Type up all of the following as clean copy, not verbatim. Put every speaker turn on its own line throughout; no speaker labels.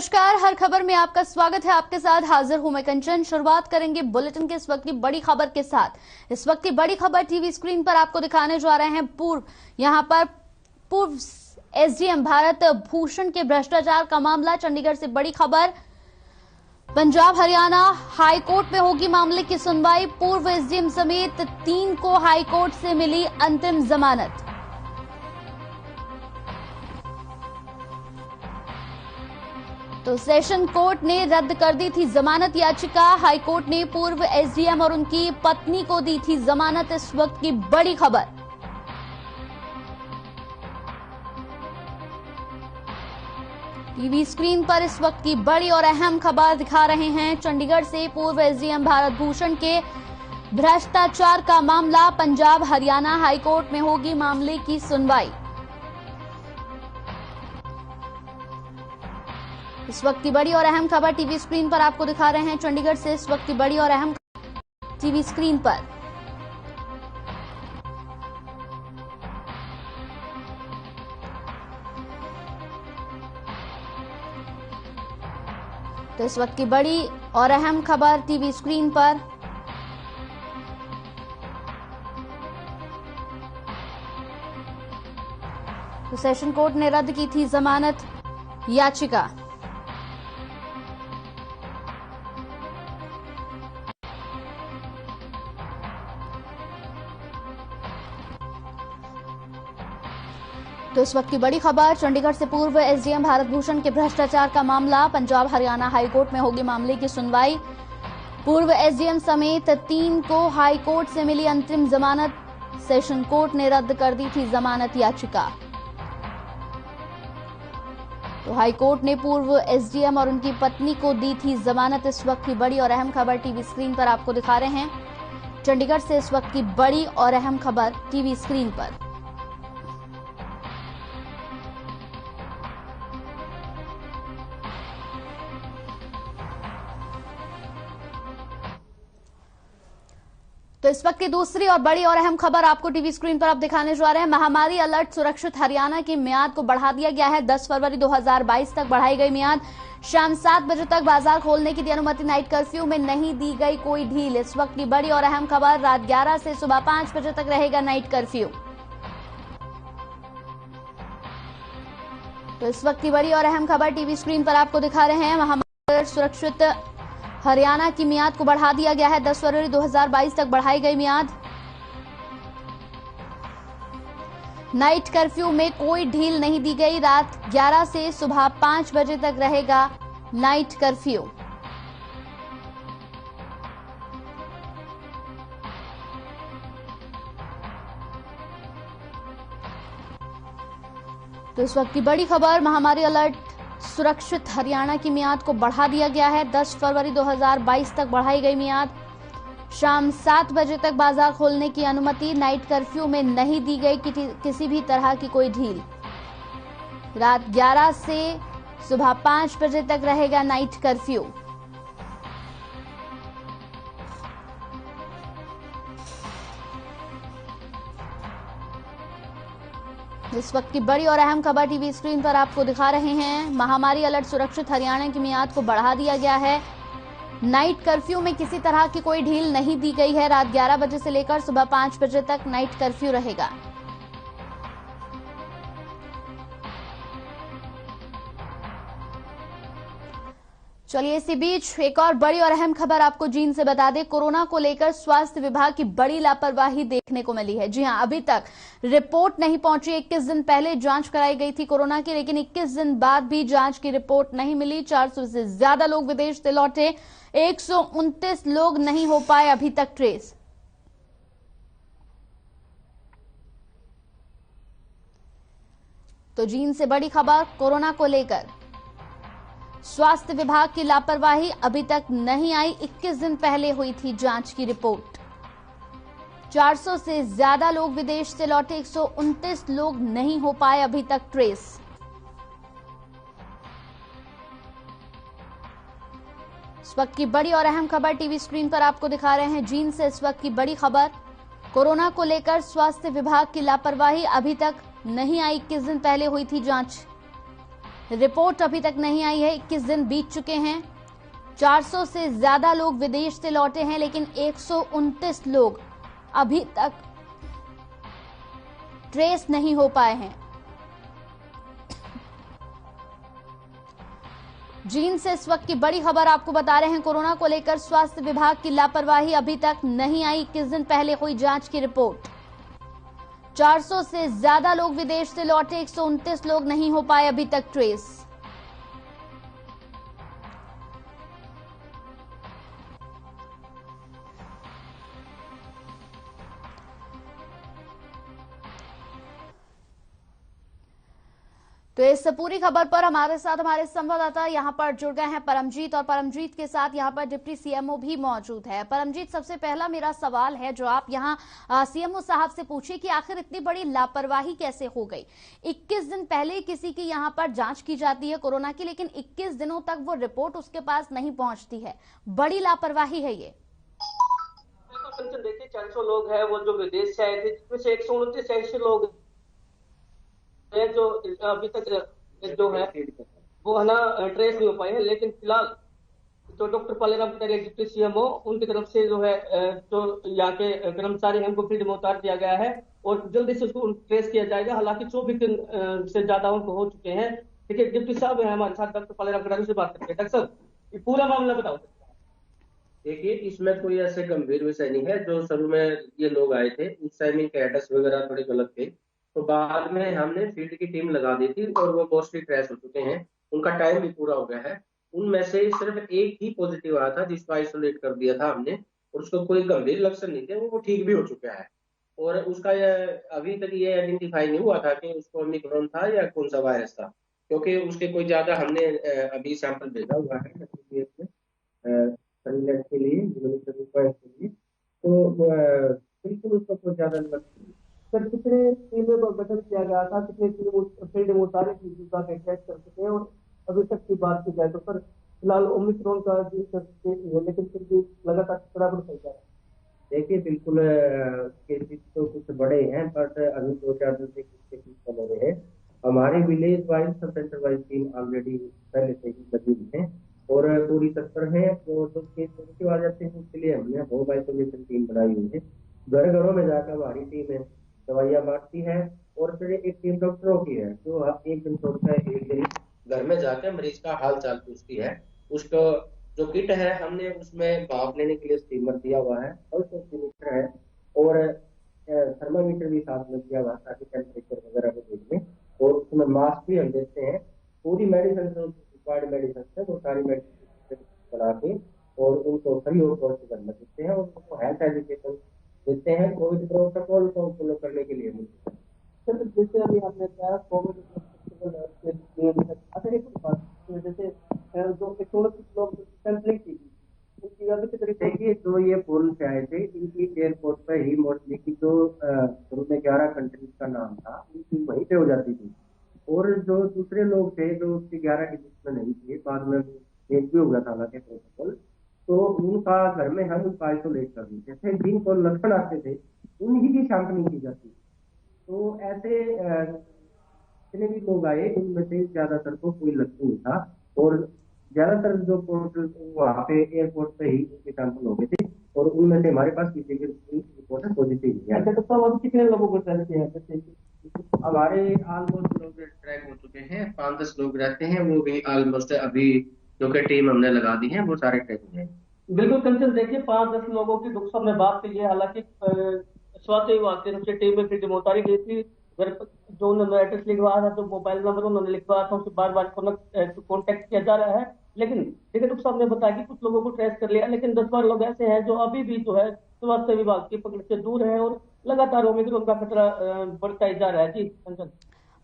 नमस्कार, हर खबर में आपका स्वागत है। आपके साथ हाजिर हूं मैं कंचन। शुरुआत करेंगे बुलेटिन के इस वक्त की बड़ी खबर के साथ। इस वक्त की बड़ी खबर टीवी स्क्रीन पर आपको दिखाने जा रहे हैं। पूर्व एसडीएम भारत भूषण के भ्रष्टाचार का मामला। चंडीगढ़ से बड़ी खबर, पंजाब हरियाणा हाईकोर्ट में होगी मामले की सुनवाई। पूर्व एसडीएम समेत 3 को हाईकोर्ट से मिली अंतरिम जमानत। तो सेशन कोर्ट ने रद्द कर दी थी जमानत याचिका। हाईकोर्ट ने पूर्व एसडीएम और उनकी पत्नी को दी थी जमानत। इस वक्त की बड़ी खबर, टीवी स्क्रीन पर इस वक्त की बड़ी और अहम खबर दिखा रहे हैं। चंडीगढ़ से पूर्व एसडीएम भारत भूषण के भ्रष्टाचार का मामला। पंजाब हरियाणा हाईकोर्ट में होगी मामले की सुनवाई। इस वक्त की बड़ी और अहम खबर टीवी स्क्रीन पर आपको दिखा रहे हैं। चंडीगढ़ से इस वक्त की बड़ी और अहम टीवी स्क्रीन पर, तो इस वक्त की बड़ी और अहम खबर टीवी स्क्रीन पर, तो सेशन कोर्ट ने रद्द की थी जमानत याचिका। तो इस वक्त की बड़ी खबर, चंडीगढ़ से पूर्व एसडीएम भारत भूषण के भ्रष्टाचार का मामला। पंजाब हरियाणा हाईकोर्ट में होगी मामले की सुनवाई। पूर्व एसडीएम समेत 3 को हाईकोर्ट से मिली अंतरिम जमानत। सेशन कोर्ट ने रद्द कर दी थी जमानत याचिका। तो हाईकोर्ट ने पूर्व एसडीएम और उनकी पत्नी को दी थी जमानत। इस वक्त की बड़ी और अहम खबर टीवी स्क्रीन पर आपको दिखा रहे हैं। चंडीगढ़ से इस वक्त की बड़ी और अहम खबर टीवी स्क्रीन पर। तो इस वक्त की दूसरी और बड़ी और अहम खबर आपको टीवी स्क्रीन पर आप दिखाने जा रहे हैं। महामारी अलर्ट सुरक्षित हरियाणा की मियाद को बढ़ा दिया गया है। 10 फरवरी 2022 तक बढ़ाई गई मियाद। शाम 7 बजे तक बाजार खोलने की दी अनुमति। नाइट कर्फ्यू में नहीं दी गई कोई ढील। इस वक्त की बड़ी और अहम खबर, रात 11 से सुबह 5 बजे तक रहेगा नाइट कर्फ्यू। तो इस वक्त की बड़ी और अहम खबर टीवी स्क्रीन पर आपको दिखा रहे हैं। महामारी अलर्ट सुरक्षित हरियाणा की मियाद को बढ़ा दिया गया है। 10 फरवरी 2022 तक बढ़ाई गई मियाद। नाइट कर्फ्यू में कोई ढील नहीं दी गई। रात 11 से सुबह 5 बजे तक रहेगा नाइट कर्फ्यू। तो इस वक्त की बड़ी खबर, महामारी अलर्ट सुरक्षित हरियाणा की मियाद को बढ़ा दिया गया है। 10 फरवरी 2022 तक बढ़ाई गई मियाद। शाम 7 बजे तक बाजार खोलने की अनुमति। नाइट कर्फ्यू में नहीं दी गई किसी भी तरह की कोई ढील। रात 11 से सुबह 5 बजे तक रहेगा नाइट कर्फ्यू। इस वक्त की बड़ी और अहम खबर टीवी स्क्रीन पर आपको दिखा रहे हैं। महामारी अलर्ट सुरक्षित हरियाणा की मियाद को बढ़ा दिया गया है। नाइट कर्फ्यू में किसी तरह की कोई ढील नहीं दी गई है। रात 11 बजे से लेकर सुबह 5 बजे तक नाइट कर्फ्यू रहेगा। चलिए, इसी बीच एक और बड़ी और अहम खबर आपको जींद से बता दें। कोरोना को लेकर स्वास्थ्य विभाग की बड़ी लापरवाही देखने को मिली है। जी हां, अभी तक रिपोर्ट नहीं पहुंची। 21 दिन पहले जांच कराई गई थी कोरोना की, लेकिन 21 दिन बाद भी जांच की रिपोर्ट नहीं मिली। 400 से ज्यादा लोग विदेश से लौटे। 129 लोग नहीं हो पाए अभी तक ट्रेस। तो जींद से बड़ी खबर, कोरोना को लेकर स्वास्थ्य विभाग की लापरवाही अभी तक नहीं आई। 21 दिन पहले हुई थी जांच की रिपोर्ट। 400 से ज्यादा लोग विदेश से लौटे। 129 लोग नहीं हो पाए अभी तक ट्रेस। इस वक्त की बड़ी और अहम खबर टीवी स्क्रीन पर आपको दिखा रहे हैं। जींद से इस वक्त की बड़ी खबर, कोरोना को लेकर स्वास्थ्य विभाग की लापरवाही अभी तक नहीं आई। 21 दिन पहले हुई थी जांच। रिपोर्ट अभी तक नहीं आई है। 21 दिन बीत चुके हैं। 400 से ज्यादा लोग विदेश से लौटे हैं, लेकिन 129 लोग अभी तक ट्रेस नहीं हो पाए हैं। जींद से इस वक्त की बड़ी खबर आपको बता रहे हैं। कोरोना को लेकर स्वास्थ्य विभाग की लापरवाही अभी तक नहीं आई। 21 दिन पहले हुई जांच की रिपोर्ट। 400 से ज्यादा लोग विदेश से लौटे, 129 लोग नहीं हो पाए अभी तक ट्रेस। तो इस पूरी खबर पर हमारे साथ हमारे संवाददाता यहां पर जुड़ गए हैं परमजीत, और परमजीत के साथ यहां पर डिप्टी सीएमओ भी मौजूद है। परमजीत, सबसे पहला मेरा सवाल है जो आप यहां सीएमओ साहब से पूछे कि आखिर इतनी बड़ी लापरवाही कैसे हो गई। 21 दिन पहले किसी की यहां पर जांच की जाती है कोरोना की, लेकिन 21 दिनों तक वो रिपोर्ट उसके पास नहीं पहुंचती है। बड़ी लापरवाही है ये।
देखिए 400 लोग हैं वो जो विदेश से आए थे, जिसमें से 129 ऐसे लोग हैं जो अभी तक जो है वो है ना ट्रेस नहीं हो पाए हैं। लेकिन फिलहाल जो doctor Paleram Kataria deputy CMO उनकी तरफ से जो है जो यहाँ के कर्मचारी हैं उनको फील्ड में उतार दिया गया है और जल्दी से उसको ट्रेस किया जाएगा। हालांकि 24 दिन से ज्यादा उनको हो चुके हैं। देखिए डिप्टी साहब है हमारे साथ, डॉक्टर पालेराम कटारिया से बात करते हैं। डॉक्टर साहब, ये पूरा मामला बताओ।
देखिए, इसमें कोई ऐसे गंभीर विषय नहीं है। जो शुरू में ये लोग आए थे उस टाइम इनके एड्रेस वगैरह थोड़े गलत थे, तो बाद में हमने फील्ड की टीम लगा दी थी और वो मोस्टली ट्रेस हो चुके हैं। उनका टाइम भी पूरा हो गया है। उनमें से सिर्फ एक ही पॉजिटिव आया था जिसको आइसोलेट कर दिया था हमने, और उसको कोई गंभीर लक्षण नहीं थे, वो ठीक भी हो चुका है। और उसका अभी तक ये आइडेंटिफाई नहीं हुआ था कि उसको ओमिक्रॉन था या कौन सा वायरस था, क्योंकि उसके कोई ज्यादा हमने अभी सैंपल भेजा हुआ है सर्विलेंस के लिए, के लिए। तो बिल्कुल उसका कोई ज्यादा लक्षण।
सर कितने टीमों को गठन किया गया था, कितने फील्ड में उतारे का टेस्ट कर सके, और अभी तक की बात की जाए तो सर फिलहाल ओमिक्रॉन का लेकिन फिर भी लगातार बराबर चल रहा है।
देखिए बिल्कुल केसेस तो कुछ बड़े हैं, बट अभी 2-4 दिन से कुछ कम हो रहे हैं। हमारे village wise sub centre wise team already पहले से ही लगी हुई है और पूरी तत्पर है। और जो केस पॉजिटिव आ जाते हैं उसके लिए हमने होम आइसोलेशन टीम बनाई हुई है। घर घरों में जाकर हमारी टीम है दवाइयाँ बांटती है, और फिर एक टीम डॉक्टरों की है जो एक दिन छोड़ता है एक दिन घर में जाकर मरीज का हाल चाल पूछती है। उसको जो किट है हमने उसमें भाप लेने के लिए स्टीमर दिया हुआ है, पल्स ऑक्सीमीटर है और थर्मामीटर भी साथ में दिया हुआ है ताकि टेम्परेचर वगैरह को देखने, और उसमें मास्क भी हम देते हैं। पूरी मेडिसिन जो रिक्वायर्ड मेडिसिन है वो सारी मेडिसिन बना के और उनको फ्री ऑफ कॉस्ट घर में देते हैं, और उनको हेल्थ एजुकेशन देते हैं कोविड प्रोटोकॉल को फॉलो करने के लिए।
सर जैसे अभी आपने कहा कोविड अच्छा एक बात, जैसे जो 129 लोग सैंपलिंग की उनकी अभी तक
देखिए जो ये फोन से आए थे इनकी एयरपोर्ट पर ही मोस्टली की जो शुरू में 11 कंट्रीज का नाम था उनकी वहीं पे हो जाती थी, और जो दूसरे लोग थे जो उसकी 11 की लिस्ट में नहीं थे, बाद में चेंज भी हो गया था हालांकि प्रोटोकॉल, तो उनका घर में हम उनका आइसोलेट कर देते थे। जिनको लक्षण आते थे उन्हीं की सैंपलिंग की जाती। तो ऐसे जितने भी लोग आए उनमें से ज्यादातर को कोई लक्षण नहीं था, और ज्यादातर जो पोर्टल वहाँ पे एयरपोर्ट पे ही उनके सैंपल हो गए थे, और उनमें से हमारे पास किसी की रिपोर्ट पॉजिटिव नहीं है।
तो अब कितने लोगों को ट्रेस किया है?
हमारे ऑलमोस्ट लोग ट्रैक हो चुके हैं, 5-10 लोग रहते हैं, वो भी ऑलमोस्ट अभी जो कि टीम हमने लगा दी है वो सारे ट्रैक हो गए।
बिल्कुल कंचन, देखिए 5-10 लोगों की डॉक्टर साहब ने बात की है। हालांकि स्वास्थ्य विभाग की तरफ से टीम में फील्ड में उतारी गई थी। जो उन्होंने एड्रेस लिखवाया था, जो मोबाइल नंबर उन्होंने लिखवाया था, उससे बार बार कॉन्टेक्ट किया जा रहा है। लेकिन देखिए डॉक्टर साहब ने बताया कि कुछ लोगों को ट्रेस कर लिया, लेकिन 10-12 लोग ऐसे हैं जो अभी भी जो है स्वास्थ्य विभाग की पकड़ से दूर है और लगातार ओमिक्रॉन का खतरा बढ़ता ही जा रहा है। जी कंचन।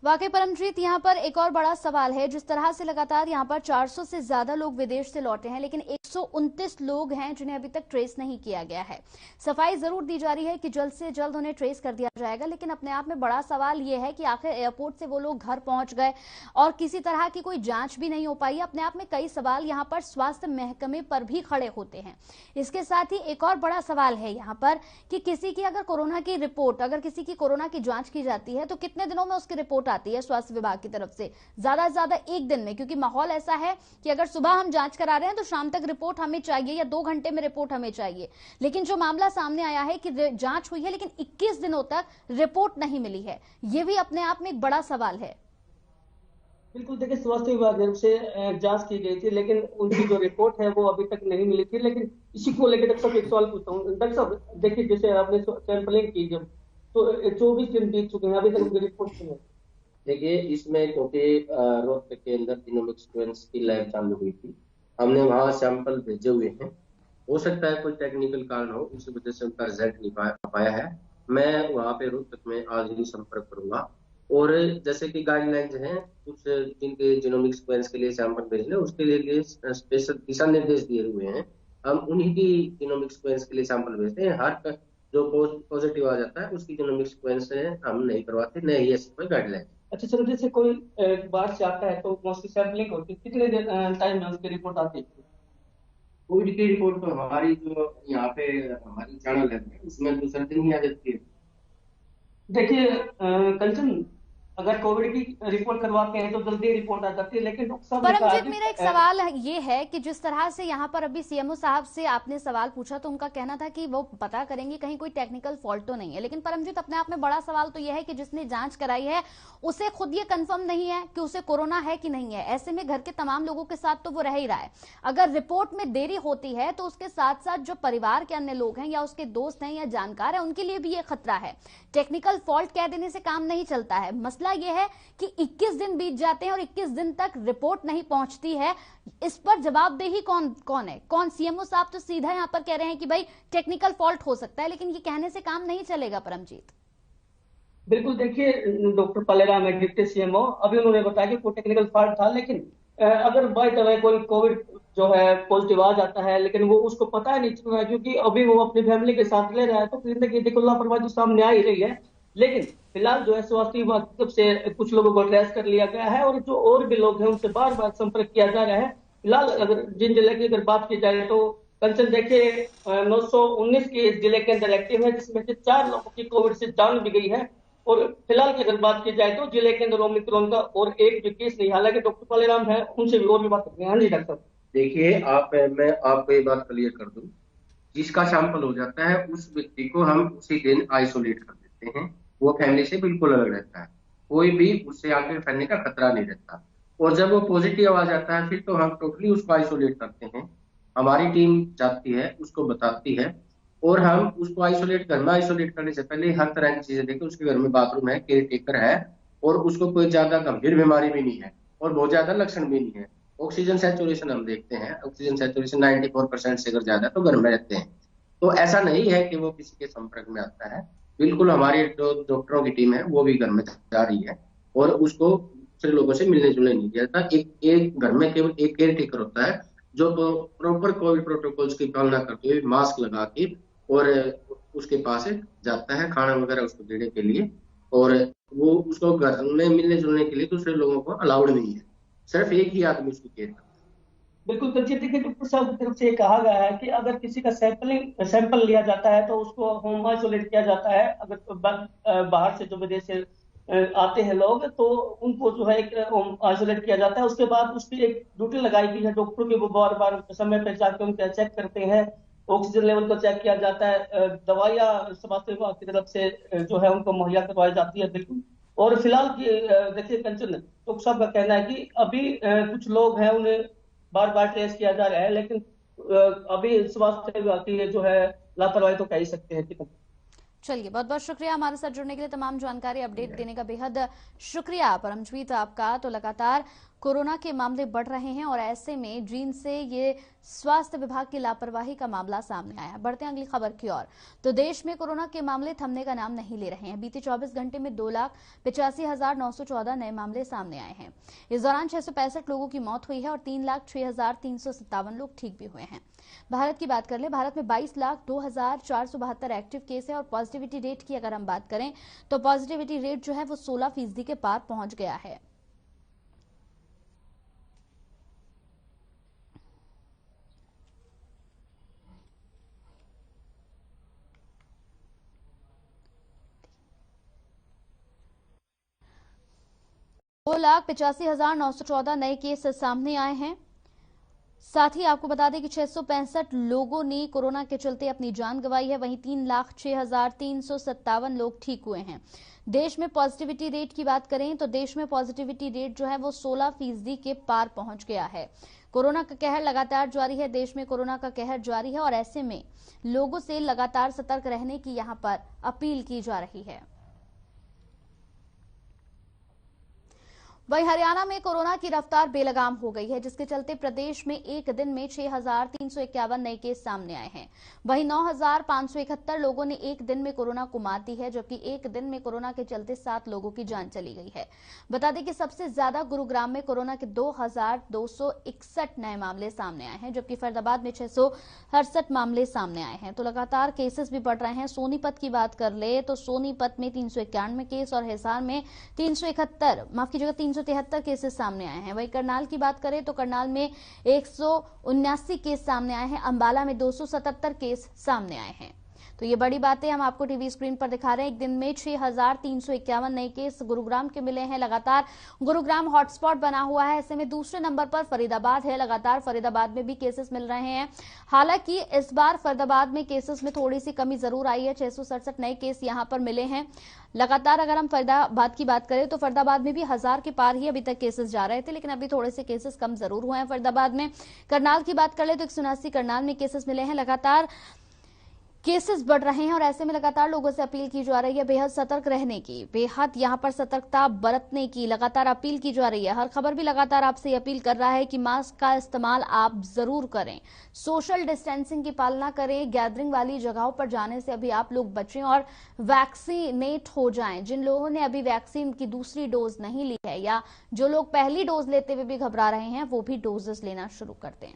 वाकई परमजीत, यहाँ पर एक और बड़ा सवाल है। जिस तरह से लगातार यहाँ पर 400 से ज्यादा लोग विदेश से लौटे हैं, लेकिन 129 लोग हैं जिन्हें अभी तक ट्रेस नहीं किया गया है। सफाई जरूर दी जा रही है कि जल्द से जल्द उन्हें ट्रेस कर दिया जाएगा, लेकिन अपने आप में बड़ा सवाल ये है कि आखिर एयरपोर्ट से वो लोग घर पहुंच गए और किसी तरह की कोई जांच भी नहीं हो पाई। अपने आप में कई सवाल यहाँ पर स्वास्थ्य महकमे पर भी खड़े होते हैं। इसके साथ ही एक और बड़ा सवाल है यहाँ पर कि किसी की अगर कोरोना की रिपोर्ट, अगर किसी की कोरोना की जांच की जाती है तो कितने दिनों में उसकी रिपोर्ट आती है स्वास्थ्य विभाग की तरफ से ज्यादा से ज्यादा एक दिन में, क्योंकि माहौल ऐसा है कि अगर सुबह हम जांच करा रहे हैं तो शाम तक रिपोर्ट हमें चाहिए या 2 घंटे में रिपोर्ट हमें चाहिए। लेकिन जो मामला सामने आया है कि जांच हुई है लेकिन 21 दिनों तक रिपोर्ट नहीं मिली है, ये भी अपने आप में एक बड़ा सवाल है।
बिल्कुल, देखिए स्वास्थ्य विभाग की तरफ से जांच की गई थी, लेकिन उनकी जो रिपोर्ट है वो अभी तक नहीं मिली थी। लेकिन इसी को लेकर डॉक्टर साहब एक सवाल पूछता हूँ। डॉक्टर साहब देखिए, जैसे आपने सैंपलिंग की जब, तो 24 दिन बीत चुके हैं, अभी तक उनकी रिपोर्ट नहीं है।
देखिए इसमें क्योंकि रोहतक के अंदर जीनोमिक सीक्वेंस की लैब चालू हुई थी, हमने वहां सैंपल भेजे हुए हैं। हो सकता है कोई टेक्निकल कारण हो, उसी वजह से उनका रिजल्ट नहीं पाया है। मैं वहां पे रोहतक में आज ही संपर्क करूंगा। और जैसे कि गाइडलाइंस हैं कुछ जिनके जीनोमिक सीक्वेंस के लिए सैंपल भेजने, उसके लिए स्पेशल दिशा निर्देश दिए हुए हैं। हम उन्हीं की जीनोमिक सीक्वेंस के लिए सैंपल भेजते हैं। जो पॉजिटिव आ जाता है उसकी जीनोमिक सीक्वेंस हम नहीं करवाते, न ही ऐसी कोई गाइडलाइन।
अच्छा सर, जैसे कोई बाहर से आता है तो उसकी सैंपलिंग होती है, कितने टाइम में उसकी रिपोर्ट आती है?
कोविड की रिपोर्ट तो हमारी जो यहाँ पे हमारी चैनल है उसमें दूसरे दिन ही आ जाती है।
देखिए कंचन, अगर कोविड की रिपोर्ट करवाते हैं तो जल्दी रिपोर्ट आ जाती है, लेकिन डॉक्टर साहब ने कहा
परमजीत,
कि
मेरा एक सवाल ये है कि जिस तरह से यहाँ पर अभी सीएमओ साहब से आपने सवाल पूछा तो उनका कहना था कि वो पता करेंगे कहीं कोई टेक्निकल फॉल्ट तो नहीं है, लेकिन परमजीत अपने आप में बड़ा सवाल तो यह है कि जिसने जांच कराई है उसे खुद ये कंफर्म नहीं है कि उसे कोरोना है कि नहीं है। ऐसे में घर के तमाम लोगों के साथ तो वो रह ही रहा है। अगर रिपोर्ट में देरी होती है तो उसके साथ साथ जो परिवार के अन्य लोग हैं या उसके दोस्त हैं या जानकार है उनके लिए भी ये खतरा है। टेक्निकल फॉल्ट कह देने से काम नहीं चलता है। मसला यह है कि 21 दिन बीत जाते हैं और 21 दिन तक रिपोर्ट नहीं पहुंचती है। इस पर जवाबदेही कौन है? कौन? सीएमओ साहब तो सीधा यहां पर कह रहे हैं कि भाई टेक्निकल फॉल्ट हो सकता है, लेकिन ये कहने से काम नहीं चलेगा परमजीत।
बिल्कुल, देखिए डॉक्टर पालेराम है डिप्टी सीएमओ, अभी उन्होंने बताया कि कोई टेक्निकल फॉल्ट था, लेकिन अगर बाय द वे कोई कोविड जो है पॉजिटिव आ जाता है लेकिन वो उसको पता ही नहीं चल रहा है, क्योंकि अभी वो अपनी फैमिली के साथ ले रहा है, तो फिर देखिए देखो लापरवाही तो सामने आ ही रही है। लेकिन फिलहाल जो है स्वास्थ्य विभाग की तरफ से कुछ लोगों को ट्रेस कर लिया गया है, और जो और भी लोग हैं उनसे बार बार संपर्क किया जा रहा है। फिलहाल अगर जिन जिले की अगर बात की जाए तो कंचन देखिए 919 के जिले के अंदर एक्टिव है, जिसमें से 4 लोगों की कोविड से जान भी गई है। और फिलहाल की अगर बात की जाए तो जिले के अंदर ओमिक्रॉन का और एक भी केस नहीं। हालांकि डॉक्टर पालेराम है, उनसे भी और भी बात करते हैं। हाँ जी डॉक्टर।
देखिए मैं आपको ये बात क्लियर कर दूं। जिसका सैंपल हो जाता है उस व्यक्ति को हम उसी दिन आइसोलेट कर देते हैं। वो फैमिली से बिल्कुल अलग रहता है, कोई भी उससे आगे फैलने का खतरा नहीं रहता। और जब वो पॉजिटिव आ जाता है फिर तो हम टोटली उसको आइसोलेट करते हैं। हमारी टीम जाती है, उसको बताती है, और हम उसको आइसोलेट घर में आइसोलेट करने से पहले हर तरह की चीजें देखें। उसके घर में बाथरूम है, केयर टेकर है, और उसको कोई ज्यादा गंभीर बीमारी भी नहीं है और बहुत ज्यादा लक्षण भी नहीं है। ऑक्सीजन सैचुरेशन हम देखते हैं, ऑक्सीजन सैचुरेशन 94% से अगर ज्यादा है तो घर में रहते हैं। तो ऐसा नहीं है कि वो किसी के संपर्क में आता है। बिल्कुल हमारी जो डॉक्टरों की टीम है वो भी घर में जा रही है, और उसको दूसरे लोगों से मिलने जुलने नहीं दिया जाता। एक एक घर में केवल एक केयर टेकर होता है जो प्रॉपर कोविड प्रोटोकॉल्स की पालना करते हुए मास्क लगा के और उसके पास जाता है खाना वगैरह उसको देने के लिए। और वो उसको घर में मिलने जुलने के लिए दूसरे लोगों को अलाउड नहीं है। सिर्फ एक ही आदमी उसकी केयर करता
बिल्कुल कंचन, देखिए डॉक्टर साहब की तरफ से ये कहा गया है कि अगर किसी का सैंपल लिया जाता है तो उसको होम आइसोलेट किया जाता है। अगर बाहर से जो विदेश से आते हैं लोग, तो उनको जो है एक होम आइसोलेट किया जाता है। उसके बाद उसकी एक ड्यूटी लगाई गई है डॉक्टर की, वो बार बार समय पर जाके उनका चेक करते हैं। ऑक्सीजन लेवल को चेक किया जाता है। दवाइयाँ स्वास्थ्य विभाग की तरफ से जो है उनको मुहैया करवाई जाती है। बिल्कुल। और फिलहाल देखिए कंचन, डॉक्टर साहब का कहना है कि अभी कुछ लोग हैं उन्हें बार बार ट्रेस किया जा रहा है, लेकिन अभी स्वास्थ्य विभाग की ये जो है लापरवाही तो कह ही सकते हैं। ठीक है,
चलिए, बहुत बहुत शुक्रिया हमारे साथ जुड़ने के लिए, तमाम जानकारी अपडेट देने का बेहद शुक्रिया परमजीत आपका। तो लगातार कोरोना के मामले बढ़ रहे हैं और ऐसे में जींद से ये स्वास्थ्य विभाग की लापरवाही का मामला सामने आया। बढ़ते हैं अगली खबर की ओर। तो देश में कोरोना के मामले थमने का नाम नहीं ले रहे हैं। बीते 24 घंटे में 2,85,914 नए मामले सामने आए हैं। इस दौरान 665 लोगों की मौत हुई है और 3,06,357 लोग ठीक भी हुए हैं। भारत की बात कर ले, भारत में 22,02,472 एक्टिव केस है और पॉजिटिविटी रेट की अगर हम बात करें तो पॉजिटिविटी रेट जो है वो 16% के पार पहुंच गया है। 2,85,914 नए केस सामने आए हैं। साथ ही आपको बता दें कि 665 लोगों ने कोरोना के चलते अपनी जान गंवाई है। वहीं 3,06,357 लोग ठीक हुए हैं। देश में पॉजिटिविटी रेट की बात करें तो देश में पॉजिटिविटी रेट जो है वो 16% के पार पहुंच गया है। कोरोना का कहर लगातार जारी है। देश में कोरोना का कहर जारी है और ऐसे में लोगों से लगातार सतर्क रहने की यहां पर अपील की जा रही है। वहीं हरियाणा में कोरोना की रफ्तार बेलगाम हो गई है, जिसके चलते प्रदेश में एक दिन में 6,351 नए केस सामने आए हैं। वहीं 9,571 लोगों ने एक दिन में कोरोना को मात दी है, जबकि एक दिन में कोरोना के चलते 7 लोगों की जान चली गई है। बता दें कि सबसे ज्यादा गुरुग्राम में कोरोना के 2,261 नए मामले सामने आए हैं, जबकि फरीदाबाद में 668 मामले सामने आए हैं। तो लगातार केसेस भी बढ़ रहे हैं। सोनीपत की बात कर ले तो सोनीपत में 391 केस और हिसार में 373 केसेस सामने आए हैं। वहीं करनाल की बात करें तो करनाल में 179 केस सामने आए हैं। अंबाला में 277 केस सामने आए हैं। तो ये बड़ी बातें हम आपको टीवी स्क्रीन पर दिखा रहे हैं। एक दिन में 6,351 नए केस गुरुग्राम के मिले हैं। लगातार गुरुग्राम हॉटस्पॉट बना हुआ है। ऐसे में दूसरे नंबर पर फरीदाबाद है। लगातार फरीदाबाद में भी केसेस मिल रहे हैं। हालांकि इस बार फरीदाबाद में केसेस में थोड़ी सी कमी जरूर आई है। 667 नए केस यहां पर मिले हैं। लगातार अगर हम फरीदाबाद की बात करें तो फरीदाबाद में भी 1000 के पार ही अभी तक केसेस जा रहे थे, लेकिन अभी थोड़े से केसेस कम जरूर हुए हैं फरीदाबाद में। करनाल की बात कर ले तो 179 करनाल में केसेस मिले हैं। लगातार केसेस बढ़ रहे हैं और ऐसे में लगातार लोगों से अपील की जा रही है बेहद सतर्क रहने की, बेहद यहां पर सतर्कता बरतने की लगातार अपील की जा रही है। हर खबर भी लगातार आपसे अपील कर रहा है कि मास्क का इस्तेमाल आप जरूर करें, सोशल डिस्टेंसिंग की पालना करें, गैदरिंग वाली जगहों पर जाने से अभी आप लोग बचें और वैक्सीनेट हो जाएं। जिन लोगों ने अभी वैक्सीन की दूसरी डोज नहीं ली है या जो लोग पहली डोज लेते हुए भी घबरा रहे हैं, वो भी डोजेस लेना शुरू कर दें।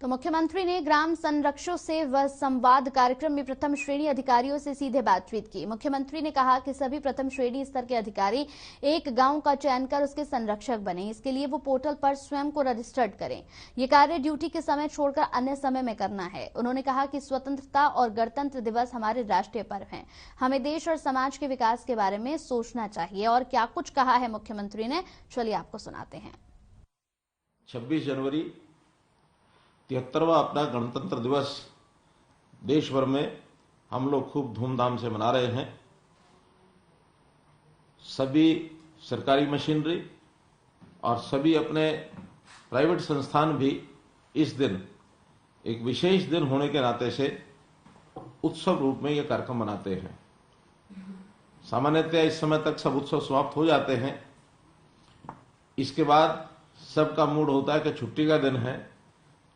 तो मुख्यमंत्री ने ग्राम संरक्षकों से वह संवाद कार्यक्रम में प्रथम श्रेणी अधिकारियों से सीधे बातचीत की। मुख्यमंत्री ने कहा कि सभी प्रथम श्रेणी स्तर के अधिकारी एक गांव का चयन कर उसके संरक्षक बने। इसके लिए वो पोर्टल पर स्वयं को रजिस्टर्ड करें। ये कार्य ड्यूटी के समय छोड़कर अन्य समय में करना है। उन्होंने कहा कि स्वतंत्रता और गणतंत्र दिवस हमारे राष्ट्रीय पर्व हैं। हमें देश और समाज के विकास के बारे में सोचना चाहिए। और क्या कुछ कहा है मुख्यमंत्री ने, चलिए आपको सुनाते हैं।
26 जनवरी 73वां अपना गणतंत्र दिवस देश भर में हम लोग खूब धूमधाम से मना रहे हैं। सभी सरकारी मशीनरी और सभी अपने प्राइवेट संस्थान भी इस दिन एक विशेष दिन होने के नाते से उत्सव रूप में यह कार्यक्रम मनाते हैं। सामान्यतः इस समय तक सब उत्सव समाप्त हो जाते हैं। इसके बाद सबका मूड होता है कि छुट्टी का दिन है,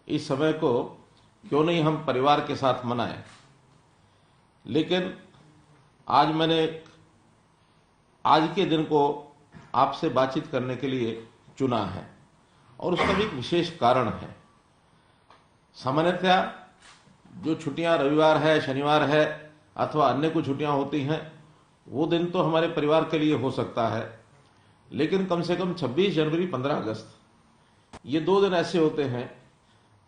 इस समय को क्यों नहीं हम परिवार के साथ मनाएं। लेकिन आज मैंने आज के दिन को आपसे बातचीत करने के लिए चुना है और उसका भी एक विशेष कारण है। सामान्यतः जो छुट्टियां रविवार है, शनिवार है अथवा अन्य कुछ छुट्टियां होती हैं, वो दिन तो हमारे परिवार के लिए हो सकता है, लेकिन कम से कम 26 जनवरी 15 अगस्त ये 2 दिन ऐसे होते हैं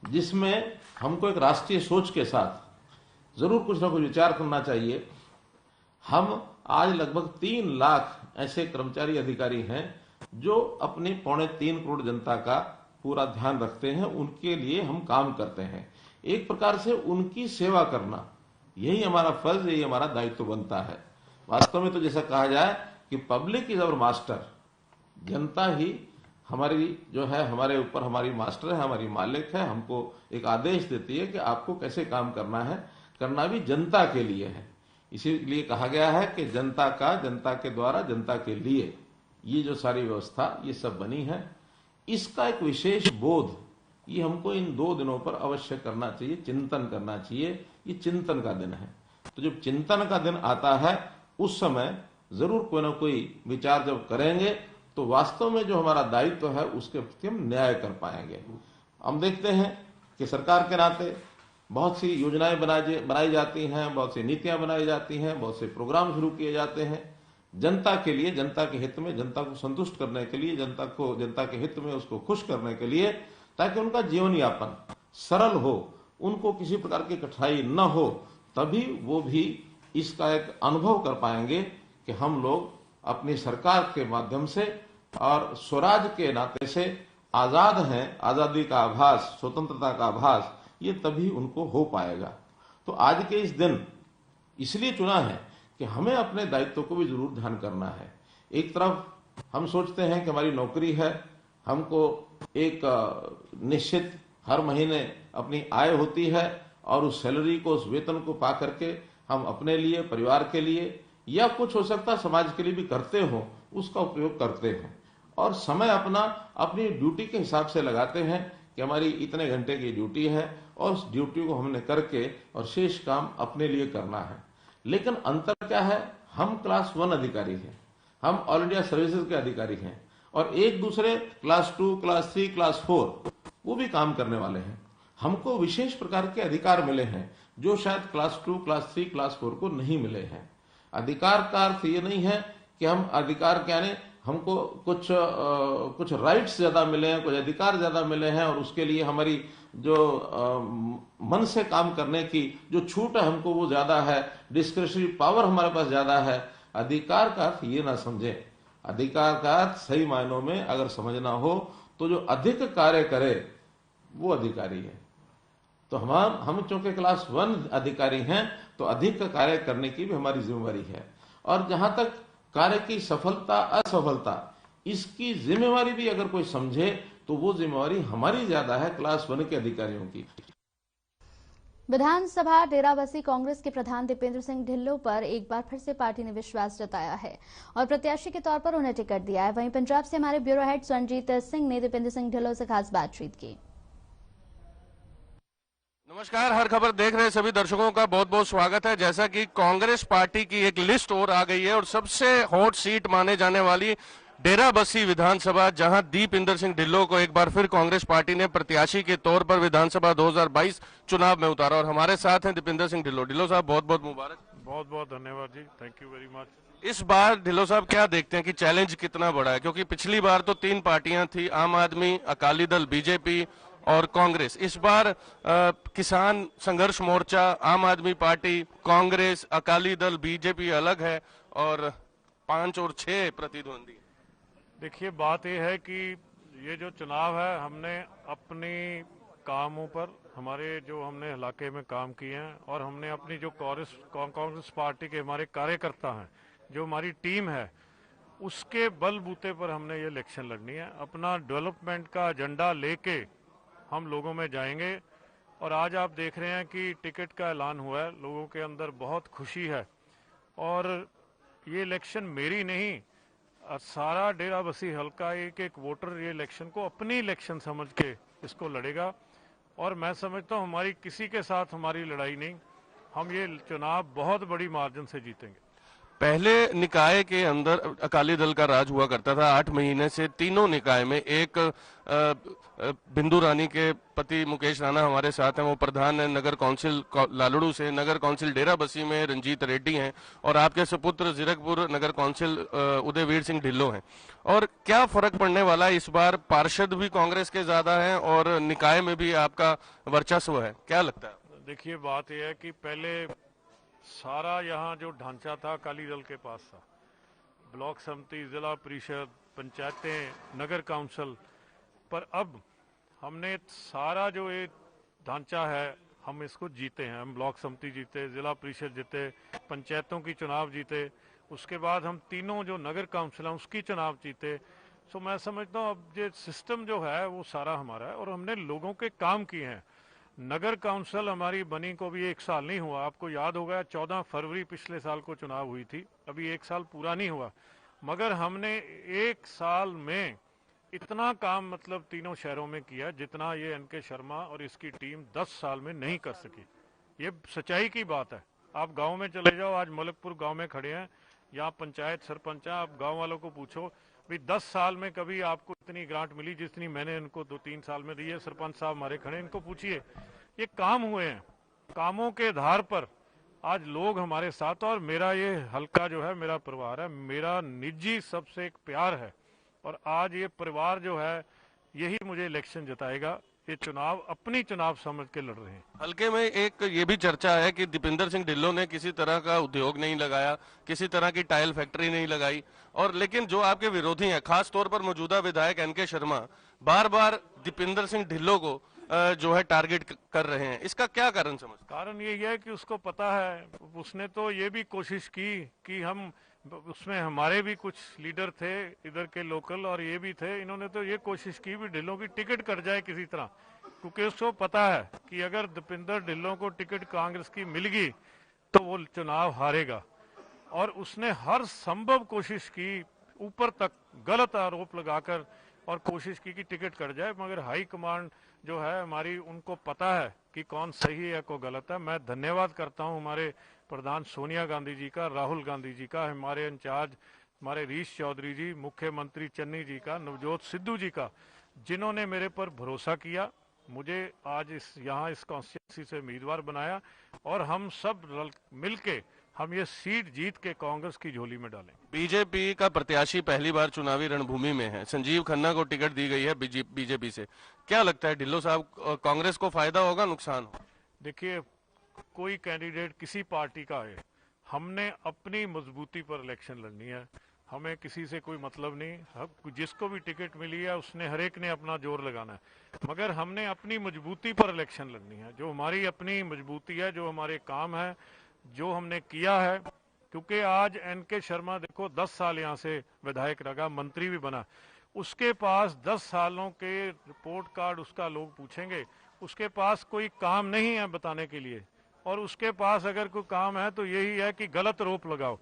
जिसमें हमको एक राष्ट्रीय सोच के साथ जरूर कुछ ना कुछ विचार करना चाहिए। हम आज लगभग 3 लाख ऐसे कर्मचारी अधिकारी हैं जो अपनी 3.25 करोड़ जनता का पूरा ध्यान रखते हैं, उनके लिए हम काम करते हैं। एक प्रकार से उनकी सेवा करना यही हमारा फर्ज, यही हमारा दायित्व बनता है। वास्तव में तो जैसा कहा जाए कि पब्लिक इज आवर मास्टर, जनता ही हमारी जो है हमारे ऊपर हमारी मास्टर है, हमारी मालिक है। हमको एक आदेश देती है कि आपको कैसे काम करना है, करना भी जनता के लिए है। इसीलिए कहा गया है कि जनता का, जनता के द्वारा, जनता के लिए ये जो सारी व्यवस्था ये सब बनी है, इसका एक विशेष बोध ये हमको इन 2 दिनों पर अवश्य करना चाहिए, चिंतन करना चाहिए। ये चिंतन का दिन है, तो जब चिंतन का दिन आता है उस समय जरूर कोई ना कोई विचार जब करेंगे तो वास्तव में जो हमारा दायित्व है उसके प्रति हम न्याय कर पाएंगे। हम देखते हैं कि सरकार के नाते बहुत सी योजनाएं बनाई जाती हैं, बहुत सी नीतियां बनाई जाती हैं, बहुत से प्रोग्राम शुरू किए जाते हैं जनता के लिए, जनता के हित में, जनता को संतुष्ट करने के लिए, जनता के हित में उसको खुश करने के लिए, ताकि उनका जीवन यापन सरल हो, उनको किसी प्रकार की कठिनाई न हो, तभी वो भी इसका एक अनुभव कर पाएंगे कि हम लोग अपनी सरकार के माध्यम से और स्वराज के नाते से आजाद हैं। आजादी का आभास, स्वतंत्रता का आभास, ये तभी उनको हो पाएगा। तो आज के इस दिन इसलिए चुना है कि हमें अपने दायित्व को भी जरूर ध्यान करना है। एक तरफ हम सोचते हैं कि हमारी नौकरी है, हमको एक निश्चित हर महीने अपनी आय होती है और उस सैलरी को, उस वेतन को पा करके हम अपने लिए, परिवार के लिए या कुछ हो सकता समाज के लिए भी करते हो, उसका उपयोग करते हैं और समय अपना अपनी ड्यूटी के हिसाब से लगाते हैं कि हमारी इतने घंटे की ड्यूटी है और उस ड्यूटी को हमने करके और शेष काम अपने लिए करना है। लेकिन अंतर क्या है, हम क्लास 1 अधिकारी हैं, हम ऑल इंडिया सर्विसेज के अधिकारी हैं और एक दूसरे क्लास 2, क्लास 3, क्लास 4 वो भी काम करने वाले हैं। हमको विशेष प्रकार के अधिकार मिले हैं जो शायद क्लास 2, क्लास 3, क्लास 4 को नहीं मिले हैं। अधिकार का अर्थ ये नहीं है कि हम अधिकार क्या ने हमको कुछ राइट्स ज्यादा मिले हैं, कुछ अधिकार ज्यादा मिले हैं और उसके लिए हमारी जो मन से काम करने की जो छूट है हमको वो ज्यादा है, डिस्क्रिशनरी पावर हमारे पास ज्यादा है। अधिकार का अर्थ ये ना समझे। अधिकार का अर्थ सही मायनों में अगर समझना हो तो जो अधिक कार्य करे वो अधिकारी है। तो हम चूंकि क्लास 1 अधिकारी हैं तो अधिक कार्य करने की भी हमारी जिम्मेवारी है और जहां तक कार्य की सफलता असफलता इसकी जिम्मेवारी भी अगर कोई समझे तो वो जिम्मेवारी हमारी ज्यादा है क्लास 1 के अधिकारियों की।
विधानसभा डेराबस्सी कांग्रेस के प्रधान दीपेंद्र सिंह ढिल्लों पर एक बार फिर से पार्टी ने विश्वास जताया है और प्रत्याशी के तौर पर उन्हें टिकट दिया है। वहीं पंजाब से हमारे ब्यूरो हेड संजीत सिंह ने दीपेंद्र सिंह ढिल्लों से खास बातचीत की।
नमस्कार, हर खबर देख रहे सभी दर्शकों का बहुत बहुत स्वागत है। जैसा कि कांग्रेस पार्टी की एक लिस्ट और आ गई है और सबसे हॉट सीट माने जाने वाली डेराबस्सी विधानसभा, जहां दीपेंद्र सिंह ढिल्लों को एक बार फिर कांग्रेस पार्टी ने प्रत्याशी के तौर पर विधानसभा 2022 चुनाव में उतारा और हमारे साथ हैं दीपेंद्र सिंह ढिल्लों। ढिल्लों साहब बहुत बहुत मुबारक।
बहुत बहुत धन्यवाद जी, थैंक यू वेरी मच।
इस बार ढिल्लों साहब क्या देखते हैं कि चैलेंज कितना बड़ा है, क्योंकि पिछली बार तो 3 पार्टियां थी, आम आदमी, अकाली दल, बीजेपी और कांग्रेस। इस बार किसान संघर्ष मोर्चा, आम आदमी पार्टी, कांग्रेस, अकाली दल, बीजेपी अलग है और 5 और 6 प्रतिद्वंदी।
देखिए, बात यह है कि ये जो चुनाव है, हमने अपनी कामों पर, हमारे जो हमने इलाके में काम किए हैं और हमने अपनी जो कांग्रेस पार्टी के हमारे कार्यकर्ता हैं, जो हमारी टीम है, उसके बलबूते पर हमने ये इलेक्शन लड़नी है। अपना डेवलपमेंट का एजेंडा लेके हम लोगों में जाएंगे और आज आप देख रहे हैं कि टिकट का ऐलान हुआ है, लोगों के अंदर बहुत खुशी है और ये इलेक्शन मेरी नहीं, सारा डेराबस्सी हल्का एक एक वोटर ये इलेक्शन को अपनी इलेक्शन समझ के इसको लड़ेगा और मैं समझता हूँ हमारी किसी के साथ हमारी लड़ाई नहीं, हम ये चुनाव बहुत बड़ी मार्जिन से जीतेंगे।
पहले निकाय के अंदर अकाली दल का राज हुआ करता था। 8 महीने से तीनों निकाय में एक बिंदु रानी के पति मुकेश राणा हमारे साथ हैं, वो प्रधान है नगर काउंसिल लालड़ू से, नगर काउंसिल डेराबस्सी में रंजीत रेड्डी हैं और आपके सुपुत्र जीरकपुर नगर काउंसिल उदयवीर सिंह ढिल्लों हैं। और क्या फर्क पड़ने वाला है, इस बार पार्षद भी कांग्रेस के ज्यादा हैं और निकाय में भी आपका वर्चस्व है, क्या लगता है?
देखिए, बात यह है कि पहले सारा यहाँ जो ढांचा था अकाली दल के पास था, ब्लॉक समिति, जिला परिषद, पंचायतें, नगर काउंसिल, पर अब हमने सारा जो ये ढांचा है हम इसको जीते हैं। हम ब्लॉक समिति जीते, जिला परिषद जीते, पंचायतों की चुनाव जीते, उसके बाद हम तीनों जो नगर काउंसिल हैं उसकी चुनाव जीते। सो मैं समझता हूँ अब ये सिस्टम जो है वो सारा हमारा है और हमने लोगों के काम किए हैं। नगर काउंसिल हमारी बनी को भी 1 साल नहीं हुआ, आपको याद होगा 14 फरवरी पिछले साल को चुनाव हुई थी, अभी 1 साल पूरा नहीं हुआ, मगर हमने 1 साल में इतना काम मतलब तीनों शहरों में किया जितना ये एनके शर्मा और इसकी टीम 10 साल में नहीं कर सकी। ये सच्चाई की बात है। आप गांव में चले जाओ, आज मलकपुर गांव में खड़े हैं, यहाँ पंचायत सरपंच, आप गांव वालों को पूछो भाई 10 साल में कभी आपको इतनी ग्रांट मिली जितनी मैंने इनको 2-3 साल में दी है। सरपंच साहब हमारे खड़े, इनको पूछिए, ये काम हुए हैं, कामों के आधार पर आज लोग हमारे साथ। और मेरा ये हल्का जो है मेरा परिवार है, मेरा निजी सबसे एक प्यार है और आज ये परिवार जो है यही मुझे इलेक्शन जिताएगा। ये चुनाव अपनी चुनाव समझ के लड़ रहे हैं।
हल्के में एक ये भी चर्चा है कि दीपेंद्र सिंह ढिल्लों ने किसी तरह का उद्योग नहीं लगाया, किसी तरह की टाइल फैक्ट्री नहीं लगाई, और लेकिन जो आपके विरोधी हैं, खास तौर पर मौजूदा विधायक एनके शर्मा, बार बार दीपेंद्र सिंह ढिल्लों को जो है टारगेट कर रहे हैं। इसका क्या कारण समझते?
कारण यही है कि उसको पता है, उसने तो ये भी कोशिश की कि हम उसमें हमारे भी कुछ लीडर थे इधर के लोकल और ये भी थे, इन्होंने तो ये कोशिश की भी ढिल्लों की टिकट कट जाए किसी तरह, क्योंकि उसको पता है कि अगर दीपेंद्र ढिल्लों को टिकट कांग्रेस की मिल गई तो वो चुनाव हारेगा। और उसने हर संभव कोशिश की, ऊपर तक गलत आरोप लगाकर, और कोशिश की कि टिकट कट जाए, मगर हाई कमांड जो है हमारी, उनको पता है कि कौन सही है कौन गलत है। मैं धन्यवाद करता हूं हमारे प्रधान सोनिया गांधी जी का, राहुल गांधी जी का, हमारे इंचार्ज हमारे रीश चौधरी जी, मुख्यमंत्री चन्नी जी का, नवजोत सिद्धू जी का, जिन्होंने मेरे पर भरोसा किया, मुझे आज इस कॉन्स्टिट्यूंसी से उम्मीदवार बनाया, और हम सब मिलके हम ये सीट जीत के कांग्रेस की झोली में डालें।
बीजेपी का प्रत्याशी पहली बार चुनावी रणभूमि में है, संजीव खन्ना को टिकट दी गई है बीजेपी से। क्या लगता है ढिल्लों साहब, कांग्रेस को फायदा होगा नुकसान होगा?
देखिए, कोई कैंडिडेट किसी पार्टी का है, हमने अपनी मजबूती पर इलेक्शन लड़नी है, हमें किसी से कोई मतलब नहीं। जिसको भी टिकट मिली है उसने, हर एक ने अपना जोर लगाना है, मगर हमने अपनी मजबूती पर इलेक्शन लड़नी है। जो हमारी अपनी मजबूती है, जो हमारे काम है, जो हमने किया है, क्योंकि आज एनके शर्मा देखो 10 साल यहाँ से विधायक रहा, मंत्री भी बना, उसके पास 10 सालों के रिपोर्ट कार्ड उसका लोग पूछेंगे, उसके पास कोई काम नहीं है बताने के लिए, और उसके पास अगर कोई काम है तो यही है कि गलत आरोप लगाओ।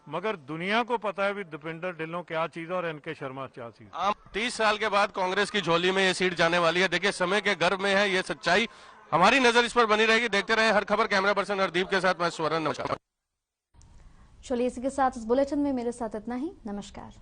मगर दुनिया को पता है भी दीपेंद्र ढिल्लों क्या चीज और एनके शर्मा क्या चीज।
30 साल के बाद कांग्रेस की झोली में ये सीट जाने वाली है। देखिए, समय के गर्भ में है ये सच्चाई, हमारी नजर इस पर बनी रहेगी। देखते रहे हर खबर। कैमरा पर्सन हरदीप के साथ मैं स्वर्ण। नमस्कार।
चलिए, इसी के साथ इस बुलेटिन में मेरे साथ इतना ही। नमस्कार।